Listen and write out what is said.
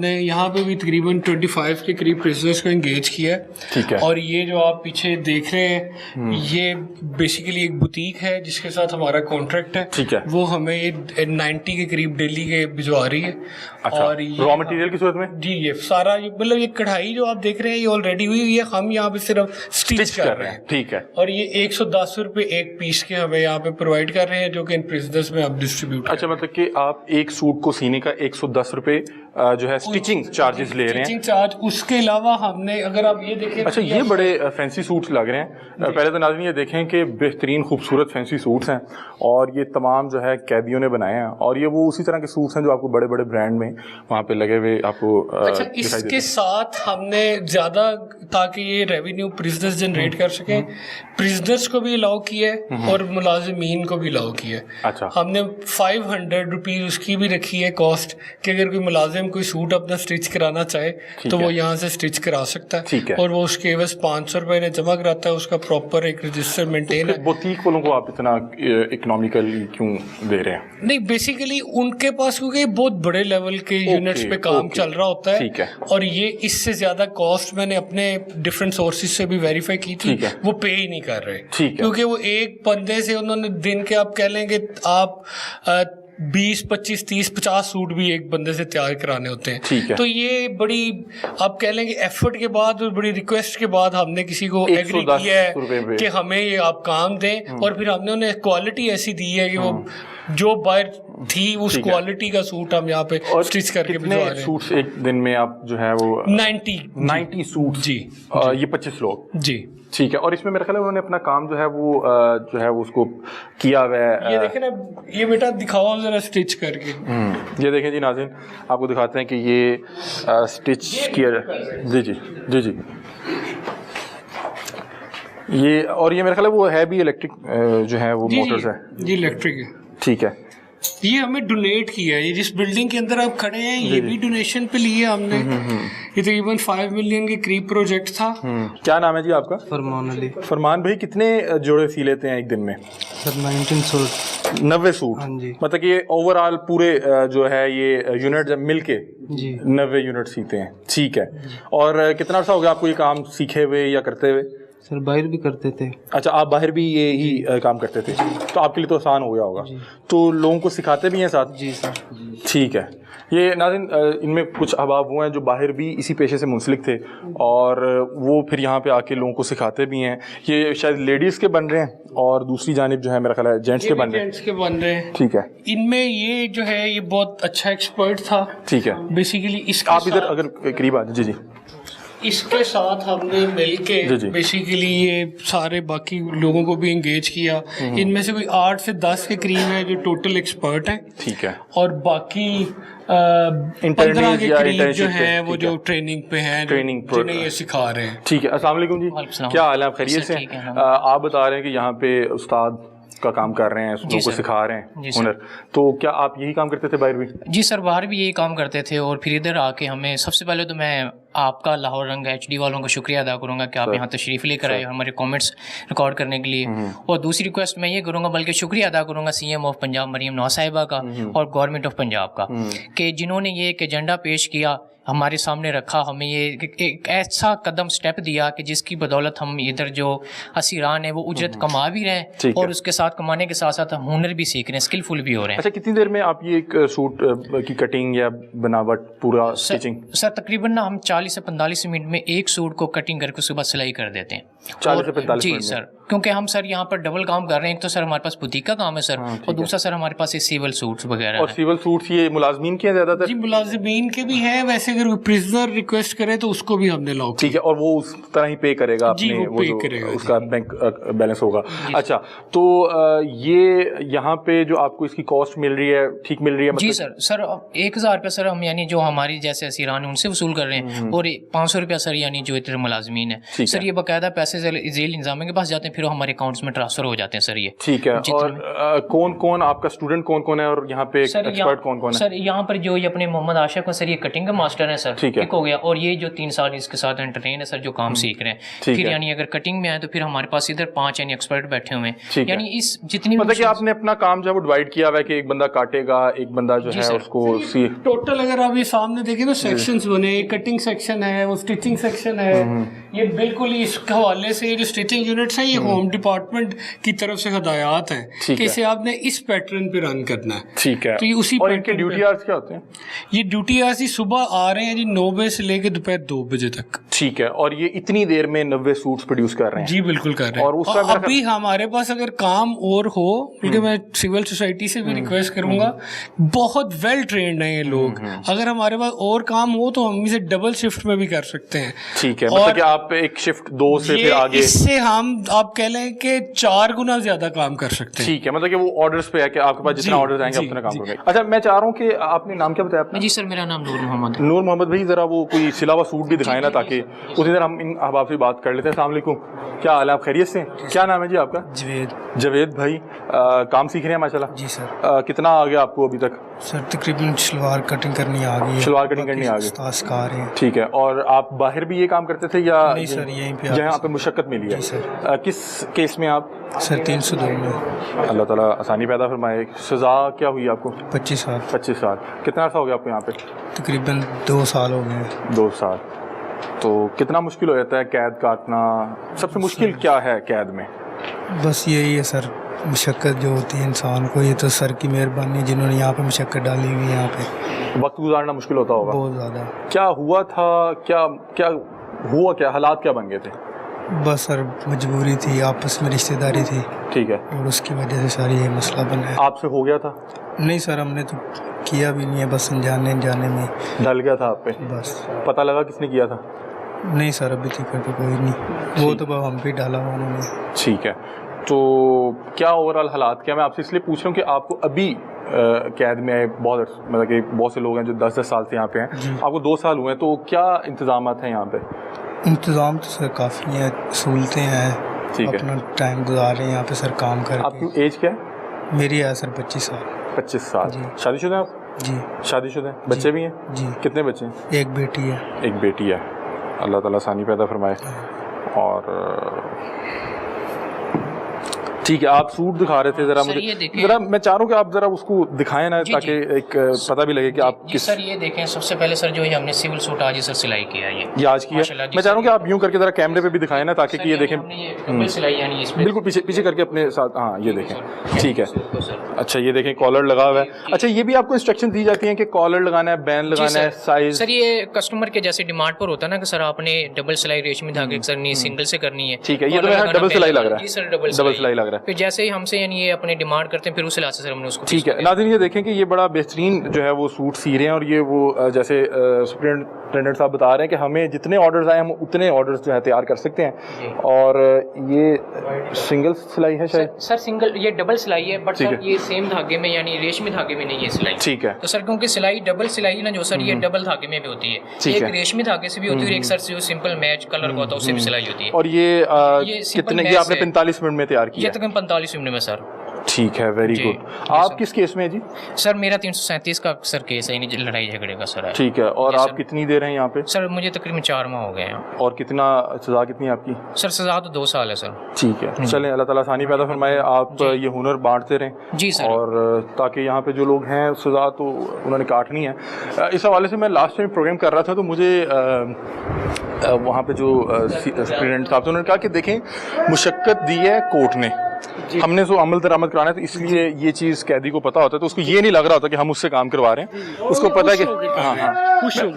نے یہاں پہ بھی تقریباً 25 کے قریب پرزنرز کو انگیج کیا ہے، اور یہ جو آپ پیچھے دیکھ رہے ہیں یہ بیسیکلی ایک بوتیک ہے جس کے ساتھ ہمارا کانٹریکٹ ہے، وہ ہمیں یہ 90 کے قریب ڈیلی کے بھجوا رہی ہے۔ اور را مٹیریل کی صورت میں جی یہ سارا مطلب یہ کڑھائی جو آپ دیکھ رہے ہیں یہ آلریڈی ہوئی ہوئی ہے، ہم یہاں پہ صرف اسٹچ کر رہے ہیں، ٹھیک ہے۔ اور یہ 110 روپے ایک پیس کے ہمیں یہاں پہ پرووائڈ کر رہے ہیں جو کہ ان پرزنرز میں اب ڈسٹریبیوٹ۔ اچھا، مطلب کہ آپ ایک سوٹ کو سینے کا 110 روپے جو ہے اسٹیچنگ چارجز لے رہے ہیں چارج، اس کے علاوہ ہم نے اگر آپ یہ دیکھیں، اچھا یہ بڑے فینسی سوٹس لگ رہے ہیں۔ پہلے تو ناظرین یہ دیکھیں کہ بہترین خوبصورت فینسی سوٹس ہیں، اور یہ تمام جو ہے قیدیوں نے بنائے ہیں، اور یہ وہ اسی طرح کے سوٹس ہیں جو آپ کو بڑے بڑے برانڈ میں وہاں پہ لگے ہوئے آپ کو۔ اچھا اس کے ساتھ ہم نے زیادہ تاکہ یہ ریونیو پرزنرز جنریٹ کر سکیں، پرزنرز کو بھی الاؤ کیا ہے اور ملازمین کو بھی الاؤ کیا ہے۔ اچھا ہم نے 500 روپیز اس کی بھی رکھی ہے کاسٹ کہ اگر کوئی ملازم کوئی سوٹ اپنا اسٹچ کرانا چاہے تو وہ یہاں سے اسٹچ کرا سکتا ہے، اور وہ اس کے عوض 500 روپے نے جمع کراتا ہے، اس کا پراپر ایک رجسٹر مینٹین ہے۔ بوتیک والوں کو آپ اتنا اکنامیکلی کیوں دے رہے ہیں؟ نہیں بیسیکلی ان کے پاس کیونکہ بہت بڑے لیول کے یونٹس پہ کام چل رہا ہوتا ہے، اور یہ اس سے زیادہ کاسٹ میں نے اپنے ڈفرینٹ سورسز سے بھی ویریفائی کی تھی، وہ پے ہی نہیں کر رہے، کیونکہ وہ ایک بندے سے انہوں نے دن کے آپ کہہ لیں گے آپ 20 25 30 50 سوٹ بھی ایک بندے سے تیار کرانے ہوتے ہیں، تو یہ بڑی آپ کہہ لیں گے ایفرٹ کے بعد اور بڑی ریکویسٹ کے بعد ہم نے کسی کو ایگری کیا ہے کہ ہمیں یہ آپ کام دیں، اور پھر ہم نے انہیں کوالٹی ایسی دی ہے کہ وہ جو باہر تھی اس کوالٹی کا سوٹ ہم یہاں پہ اسٹچ کر کے بھجوا رہے ہیں۔ سوٹس ایک دن میں آپ جو ہے وہ 90 سوٹ، جی یہ 25 لوگ، جی ٹھیک ہے۔ اور اس میں میرا خیال ہے انہوں نے اپنا کام جو ہے وہ اس کو کیا ہوا ہے۔ یہ دیکھیں نا، یہ بیٹا دکھاؤ ذرا اسٹچ کر کے۔ یہ دیکھیں جی ناظرین، آپ کو دکھاتے ہیں کہ یہ اسٹچ کیا جائے۔ جی جی جی جی یہ، اور یہ میرا خیال ہے وہ ہے بھی الیکٹرک جو ہے وہ موٹرز ہے، جی الیکٹرک ہے، ٹھیک ہے۔ یہ ہمیں ڈونیٹ کیا ہے، یہ جس بلڈنگ کے اندر آپ کھڑے ہیں یہ بھی ڈونیشن پہ لیے ہم نے، یہ تقریباً 5 ملین کے قریب پروجیکٹ تھا۔ کیا نام ہے جی آپ کا؟ فرمان علی۔ فرمان بھائی کتنے جوڑے سی لیتے ہیں ایک دن میں؟ سر 19 سوٹ۔ 90 سوٹ؟ مطلب کہ یہ اوور آل پورے جو ہے یہ یونٹ مل کے 90 یونٹ سیتے ہیں، ٹھیک ہے۔ اور کتنا عرصہ ہو گیا آپ کو یہ کام سیکھے ہوئے یا کرتے ہوئے؟ سر باہر بھی کرتے تھے۔ اچھا آپ باہر بھی یہی کام کرتے تھے، تو آپ کے لیے تو آسان ہو گیا ہوگا، تو لوگوں کو سکھاتے بھی ہیں ساتھ؟ جی سر۔ ٹھیک ہے۔ یہ ناظرین ان میں کچھ احباب وہ ہیں جو باہر بھی اسی پیشے سے منسلک تھے، اور وہ پھر یہاں پہ آ کے لوگوں کو سکھاتے بھی ہیں۔ یہ شاید لیڈیز کے بن رہے ہیں، اور دوسری جانب جو ہے میرا خیال ہے جینٹس کے بن رہے ہیں، ٹھیک ہے۔ ان میں یہ جو ہے یہ بہت اچھا ایکسپرٹ تھا، ٹھیک ہے۔ بیسیکلی اس آپ ادھر اگر قریب آ جی جی، اس کے ساتھ ہم نے مل کے بیسیکلی یہ سارے باقی لوگوں کو بھی انگیج کیا، ان میں سے کوئی 8 سے 10 کے قریب ہے جو ٹوٹل ایکسپرٹ ہیں، ٹھیک ہے، اور باقی 15 کے قریب جو ہیں وہ جو ٹریننگ پہ ہیں، جنہیں یہ سکھا رہے ہیں۔ ٹھیک ہے۔ السلام علیکم جی، کیا حال ہے؟ آپ خیریت سے ہیں؟ آپ بتا رہے ہیں کہ یہاں پہ استاد کا کام کر رہے ہیں، لوگوں کو سکھا رہے ہیں ہنر، تو کیا آپ یہی کام کرتے تھے باہر بھی؟ جی سر، باہر بھی یہی کام کرتے تھے، اور پھر ادھر آ کے ہمیں سب سے پہلے تو میں آپ کا لاہور رنگ HD والوں کا شکریہ ادا کروں گا کہ آپ یہاں تشریف لے کر آئے ہمارے کامنٹس ریکارڈ کرنے کے لیے، اور دوسری ریکویسٹ میں یہ کروں گا، بلکہ شکریہ ادا کروں گا CM آف پنجاب مریم نواز صاحبہ کا اور گورنمنٹ آف پنجاب کا، کہ جنہوں نے یہ ایک ایجنڈا پیش کیا، ہمارے سامنے رکھا، ہمیں یہ ایک ایسا قدم سٹیپ دیا کہ جس کی بدولت ہم ادھر جو اسیران ہیں وہ اجرت کما بھی رہے ہیں، اور اس کے ساتھ کمانے کے ساتھ ساتھ ہم ہنر بھی سیکھ رہے ہیں، اسکلفل بھی ہو رہے ہیں۔ اچھا کتنی دیر میں آپ یہ ایک سوٹ کی کٹنگ یا بناوٹ پورا اسٹچنگ؟ سر تقریباً ہم 40 سے 45 منٹ میں ایک سوٹ کو کٹنگ کر کے اس کے بعد سلائی کر دیتے ہیں۔ 40 سے 45 جی سر، کیونکہ ہم سر یہاں پر ڈبل کام کر رہے ہیں، ایک تو سر ہمارے پاس بوتیک کا کام ہے سر، اور دوسرا سر ہمارے پاس سیول سوٹس وغیرہ۔ اور سیول سوٹس یہ ملازمین کے ہیں زیادہ تر؟ جی ملازمین کے بھی ہیں، ویسے اگر پرزنر ریکویسٹ کرے تو اس کو بھی ہم نے لاؤ کیا، ٹھیک ہے، اور وہ اس طرح ہی پے کرے گا اپنے، وہ جو اس کا بینک بیلنس ہوگا۔ اچھا تو یہ یہاں پہ جو آپ کو اس کی کاسٹ مل رہی ہے ٹھیک مل رہی ہے؟ جی سر، 1000 روپیہ سر ہم یعنی جو ہماری جیسے اسیران ہیں ان سے وصول کر رہے ہیں، اور 500 روپیہ سر یعنی جو ادھر ملازمین ہیں سر، یہ باقاعدہ پیسے ذیل انتظامیہ کے پاس جاتے ہیں، پھر وہ ہمارے اکاؤنٹس میں ٹرانسفر ہو جاتے ہیں سر. یہ ٹھیک ہے. اور کون کون آپ کا اسٹوڈنٹ کون کون ہے اور یہاں پہ ایکسپرٹ کون کون ہے؟ سر یہاں پر جو یہ اپنے محمد عاشق سر یہ کٹنگ کا ماسٹر ہے سر, ایک ہو گیا, اور یہ جو 3 سال اس کے ساتھ انٹرٹین ہے سر جو کام سیکھ رہے ہیں. پھر یعنی اگر کٹنگ میں آئے تو پھر ہمارے پاس ادھر 5 یعنی ایکسپرٹ بیٹھے ہوئے ہیں. یعنی اس جتنی مطلب کہ آپ نے اپنا کام جو ہے وہ ڈیوائڈ کیا ہوا ہے کہ ایک بندہ کاٹے گا, ایک بندہ جو ہے اس کو ٹوٹل اگر آپ یہ سامنے دیکھیں تو سیکشنز بنے, کٹنگ سیکشن ہے, وہ اسٹچنگ سیکشن ہے. یہ بالکل اس حوالے سے جو اسٹچنگ یونٹس ہیں یہ ہوم ڈپارٹمنٹ کی طرف سے ہدایات ہیں کہ اسے آپ نے اس پیٹرن پہ رن کرنا ہے. ٹھیک ہے. تو یہ اسی اور ان کے ڈیوٹی آرز کیا ہوتے ہیں؟ یہ ڈیوٹی آرز ہی صبح آ رہے ہیں جی 9 بجے سے لے کے دوپہر 2 بجے تک. ٹھیک ہے. اور یہ اتنی دیر میں 90 سوٹس پروڈیوس کر رہے ہیں؟ جی بالکل کر رہے ہیں. اور ابھی ہمارے پاس اگر کام اور ہو, کیونکہ میں سول سوسائٹی سے بھی ریکویسٹ کروں گا, بہت ویل ٹرینڈ ہیں یہ لوگ, اگر ہمارے پاس اور کام ہو تو ہم اسے ڈبل شفٹ میں بھی کر سکتے ہیں. ٹھیک ہے. مطلب کہ آپ ایک شفٹ 2 سے پھر آگے, اس سے ہم آپ کہہ لیں کہ 4 گنا زیادہ کام کر سکتے ہیں. ٹھیک ہے. مطلب کہ وہ آرڈرز پہ ہے کہ آپ کے پاس جتنا آرڈرز آئیں گے اتنا کام کریں گے. اچھا میں چاہ رہا ہوں کہ آپ نے نام کیا بتایا اپنا؟ جی سر میرا نام نور محمد. نور محمد بھائی ذرا وہ کوئی سلا ہوا سوٹ بھی دکھائیں نا تاکہ اسی طرح ہم ان احباب سے بات کر لیتے ہیں. السلام علیکم, کیا حال ہے, آپ خیریت سے ہیں؟ کیا نام ہے جی آپ کا؟ جوید. جوید بھائی کام سیکھ رہے ہیں ماشاء اللہ؟ جی سر. کتنا آ گیا آپ کو ابھی تک؟ سر تقریباً شلوار کٹنگ کرنی آ گئی ہے. شلوار کٹنگ کرنی آ گئی. استاد سکھا رہے ہیں. ٹھیک ہے. اور آپ باہر بھی یہ کام کرتے تھے یا نہیں سر یہیں پہ جہاں پہ مشقت ملی ہے؟ جی سر. کس کیس میں آپ؟ سر 302 میں. اللہ تعالیٰ آسانی پیدا فرمائے. سزا کیا ہوئی آپ کو؟ 25 سال. 25 سال. کتنا عرصہ ہو گیا آپ کو یہاں پہ؟ تقریباً 2 سال ہو گئے. 2 سال. تو کتنا مشکل ہو جاتا ہے قید کاٹنا؟ سب سے مشکل کیا ہے قید میں؟ بس یہی ہے سر, مشقت جو ہوتی ہے انسان کو. یہ تو سر کی مہربانی جنہوں نے یہاں پہ مشقت ڈالی ہوئی ہے. یہاں پہ وقت گزارنا مشکل ہوتا ہوگا بہت زیادہ. کیا ہوا تھا, کیا ہوا, کیا حالات کیا بن گئے تھے؟ بس سر مجبوری تھی, آپس میں رشتہ داری تھی. ٹھیک ہے. اور اس کی وجہ سے ساری یہ مسئلہ بنا ہے. آپ سے ہو گیا تھا؟ نہیں سر ہم نے تو کیا بھی نہیں ہے, بس انجانے میں ڈل گیا تھا آپ پہ. بس پتہ لگا کس نے کیا تھا؟ نہیں سر ابھی تک تو کوئی نہیں, وہ تو بس ہم پہ ڈالا ہوا انہوں نے. ٹھیک ہے. تو کیا اوور آل حالات کیا؟ میں آپ سے اس لیے پوچھ رہا ہوں کہ آپ کو ابھی قید میں بہت مطلب کہ بہت سے لوگ ہیں جو 10 سال سے یہاں پہ ہیں, آپ کو 2 سال ہوئے ہیں, تو کیا انتظامات ہیں یہاں پہ؟ انتظام تو سر کافی ہیں, سہولتیں ہیں. ٹھیک ہے. اپنا ٹائم گزار رہے ہیں یہاں پہ سر کام کر کے. آپ کی ایج کیا ہے؟ میری ہے سر 25 سال. 25 سال. جی. شادی شدہ ہیں آپ؟ جی شادی شدہ ہیں. بچے بھی ہیں؟ جی. کتنے بچے ہیں؟ ایک بیٹی ہے. ایک بیٹی ہے. اللہ تعالیٰ آسانی پیدا فرمائے. اور ٹھیک ہے. آپ سوٹ دکھا رہے تھے, ذرا مجھے ذرا میں چاہ رہا ہوں کہ آپ ذرا اس کو دکھائیں نا تاکہ ایک پتہ بھی لگے کہ آپ کس. سر یہ دیکھیں سب سے پہلے سر جو ہم نے سول سوٹ آج ہی سر سلائی کیا ہے, یہ آج کیا ہے. میں چاہ رہا ہوں کہ آپ یوں کر کے ذرا کیمرے پہ بھی دکھائیں نا تاکہ کہ یہ دیکھیں بالکل پیچھے کر کے اپنے ساتھ. ہاں یہ دیکھیں. ٹھیک ہے. اچھا یہ دیکھیں کالر لگا ہوا ہے. اچھا یہ بھی آپ کو انسٹرکشن دی جاتی ہیں کہ کالر لگانا ہے, بین لگانا ہے, سائز؟ سر یہ کسٹمر کے جیسے ڈیمانڈ پر ہوتا ہے نا کہ سر آپ نے ڈبل سلائی ریشمی دھاگے سر نہیں سنگل سے کرنی ہے. ٹھیک ہے. یہ تو ڈبل سلائی لگ رہا ہے. جی سر ڈبل سلائی لگ رہا ہے. پھر جیسے ہی ہم سے یعنی یہ اپنے ڈیمانڈ کرتے ہیں پھر اس لحاظ سے سر ہم نے اس کو. ٹھیک ہے. ناظرین یہ دیکھیں کہ یہ بڑا بہترین جو ہے وہ سوٹ سی رہے ہیں, اور یہ وہ جیسے سپرنٹینڈنٹ صاحب بتا رہے ہیں کہ ہمیں جتنے آرڈرز آئے ہم اتنے آرڈرز جو ہے تیار کر سکتے ہیں. اور یہ سنگل سلائی ہے شاید؟ سر سنگل, یہ ڈبل سلائی ہے, بٹ سر یہ سیم دھاگے میں یعنی ریشمی دھاگے میں نہیں ہے سلائی. ٹھیک ہے. تو سر کیونکہ سلائی ڈبل سلائی نا جو سر یہ ڈبل دھاگے میں بھی ہوتی ہے, ایک ریشمی دھاگے سے بھی ہوتی ہے اور ایک سر جو سمپل میچ کلر کا ہوتا ہے اس سے بھی سلائی ہوتی ہے. اور یہ کتنے, یہ آپ نے 45 منٹ میں تیار کیا؟ یہ تقریباً 45 منٹ میں سر. ٹھیک ہے. Very good. آپ کس کیس میں ہیں جی؟ سر میرا 337 کا سر کیس ہے, یعنی لڑائی جھگڑے کا سر ہے. ٹھیک ہے. اور آپ کتنی دیر ہیں یہاں پہ؟ سر مجھے تقریباً 4 ماہ ہو گئے ہیں. اور کتنا سزا کتنی ہے آپ کی؟ سر سزا تو 2 سال ہے سر. ٹھیک ہے. چلیں اللہ تعالیٰ آسانی پیدا فرمائے. آپ یہ ہنر بانٹتے رہیں. جی سر. اور تاکہ یہاں پہ جو لوگ ہیں سزا تو انہوں نے کاٹنی ہے. اس حوالے سے میں لاسٹ ٹائم پروگرام کر رہا تھا تو مجھے وہاں پہ جو اسٹوڈنٹ صاحب تھے انہوں نے کہا کہ دیکھیں مشقت دی ہے کورٹ نے, ہم نے سو عمل درآمد کرانا ہے, تو اس لیے یہ چیز قیدی کو پتا ہوتا ہے, تو اس کو یہ نہیں لگ رہا ہوتا کہ ہم اس سے کام کروا رہے ہیں. اس کو پتا ہے کہ ہاں خوش ہو